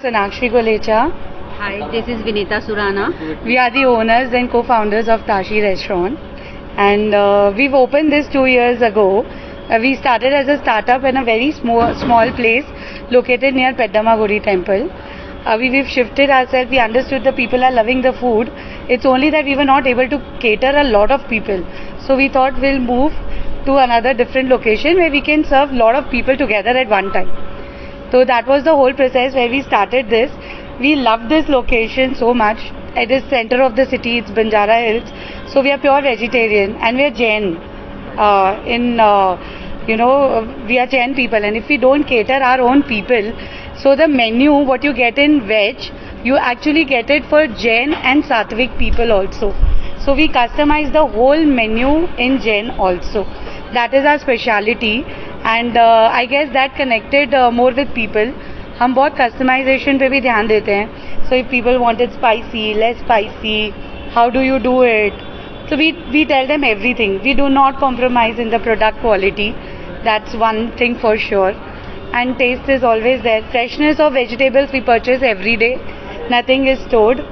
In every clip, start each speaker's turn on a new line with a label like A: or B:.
A: Sonakshi Golecha.
B: Hi, this is Vinita Surana.
A: We are the owners and co-founders of Tashi Restaurant, and we've opened this 2 years ago. We started as a startup in a very small place located near Peddamaguri Temple. We've shifted ourselves. We understood the people are loving the food. It's only that we were not able to cater a lot of people. So we thought we'll move to another different location where we can serve a lot of people together at one time. So that was the whole process where we started this. We love this location so much. It is center of the city. It's Banjara Hills. So we are pure vegetarian and we are Jain. We are Jain people, and if we don't cater our own people, so the menu what you get in veg, you actually get it for Jain and Satvik people also. So we customize the whole menu in Jain also. That is our speciality, and I guess that connected more with people. हम बहुत customization पे भी ध्यान देते हैं. So if people want it spicy, less spicy, how do you do it? So we tell them everything. We do not compromise in the product quality. That's one thing for sure. And taste is always there. Freshness of vegetables we purchase every day. Nothing is stored.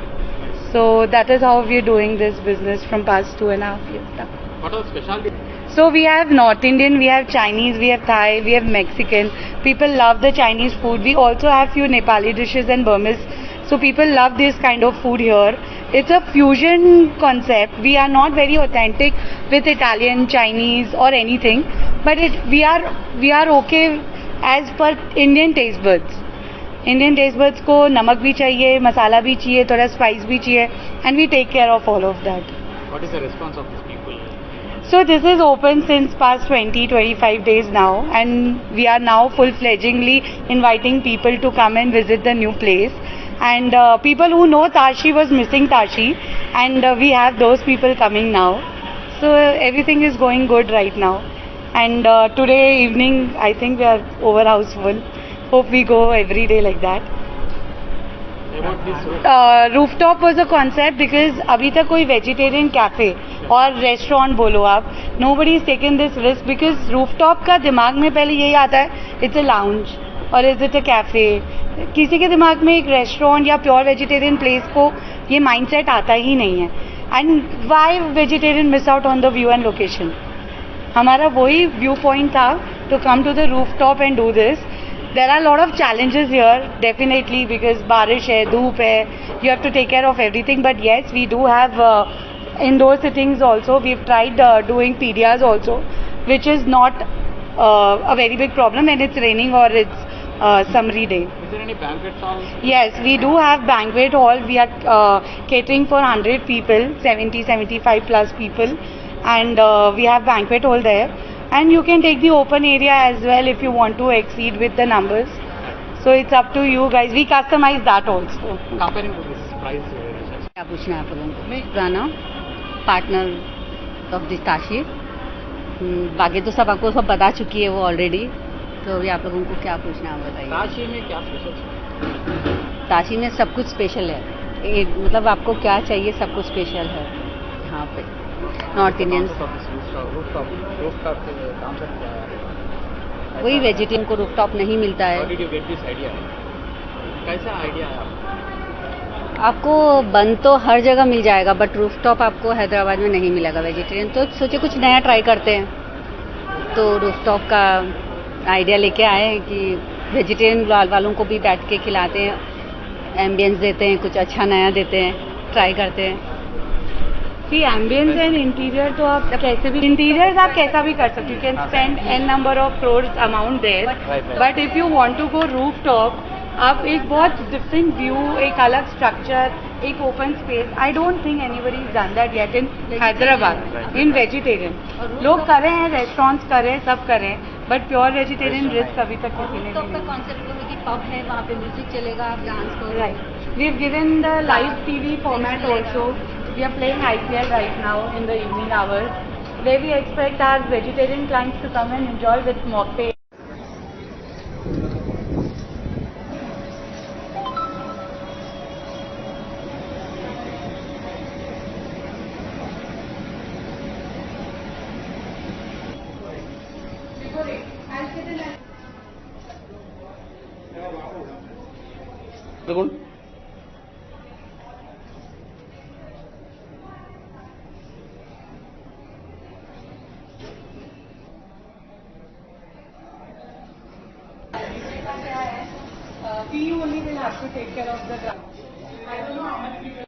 A: So that is how we're doing this business from past 2.5 years now.
C: What are the specialty?
A: So we have North Indian, we have Chinese, we have Thai, we have Mexican. People love the Chinese food. We also have few Nepali dishes and Burmese. So people love this kind of food here. It's a fusion concept. We are not very authentic with Italian, Chinese or anything, but we are okay as per Indian taste buds. Indian taste buds को नमक भी चाहिए, मसाला भी चाहिए, थोड़ा spice भी चाहिए, and we take care of all of that.
C: What is the response of these people?
A: So this is open since past 20-25 days now, and we are now full-fledgedly inviting people to come and visit the new place. And people who know Tashi was missing Tashi, and we have those people coming now. So everything is going good right now. And today evening, I think we are over houseful. Hope we go every day like that.
C: About this
A: Rooftop was a concept because अभी तक कोई vegetarian cafe और restaurant बोलो आप, nobody has taken this risk because rooftop का दिमाग में पहले यही आता है, it's a lounge or is it a cafe. किसी के दिमाग में एक restaurant या pure vegetarian place को ये mindset आता ही नहीं है. And why vegetarian miss out on the view and location? हमारा वही व्यू पॉइंट था to come to the rooftop and do this. There are a lot of challenges here, definitely, because बारिश है, धूप है, you have to take care of everything. But yes, we do have indoor sittings also. We've tried doing PDRs also, which is not a very big problem when it's raining or it's summery day.
C: is there any banquet hall?
A: Yes, we do have banquet hall. We are catering for 100 people, 75 plus people, and we have banquet hall there. And you can take the open area as well if you want to exceed with the numbers. So it's up to you guys. We customize that also.
C: Comparing to this price,
B: क्या पूछना है आप लोगों को? Surana, partner of this Tashi. बाकी तो सब आपको सब बता चुकी है वो ऑलरेडी. तो अभी आप लोगों को क्या पूछना है बताइए.
C: काशी में क्या स्पेशल?
B: ताशी में सब कुछ स्पेशल है. मतलब आपको क्या चाहिए सब कुछ स्पेशल है यहाँ पे. नॉर्थ इंडियन वही वेजिटेरियन को रूफटॉप नहीं मिलता है.
C: How did you get this idea? कैसा आइडिया है आपको?
B: आपको बन तो हर जगह मिल जाएगा बट रूफटॉप आपको हैदराबाद में नहीं मिलेगा वेजिटेरियन. तो सोचे कुछ नया ट्राई करते हैं, तो रूफटॉप का आइडिया लेके आए हैं कि वेजिटेरियन वालों को भी बैठ के खिलाते हैं, एम्बियंस देते हैं, कुछ अच्छा नया देते हैं, ट्राई करते हैं.
A: See, ambience and interior तो आप कैसे भी interiors आप कैसा भी कर सकते हो. You can spend n number of crores amount there. But if you want to go rooftop, आप एक बहुत different view, एक अलग structure, एक open space. I don't think anybody has done that yet in Hyderabad in vegetarian. लोग कर रहे हैं, restaurants कर रहे हैं, सब कर रहे हैं, but pure vegetarian risk अभी तक किसी ने नहीं लिया.
B: कॉन्सेप्ट वो है कि पब है, वहाँ पे म्यूजिक चलेगा, आप डांस करो.
A: Right. We've given the live TV format also. We are playing IPL right now in the evening hours, where we expect our vegetarian clients to come and enjoy with mocktails.
D: দেখুন
A: We only will have to take care of the ground. I don't know how much we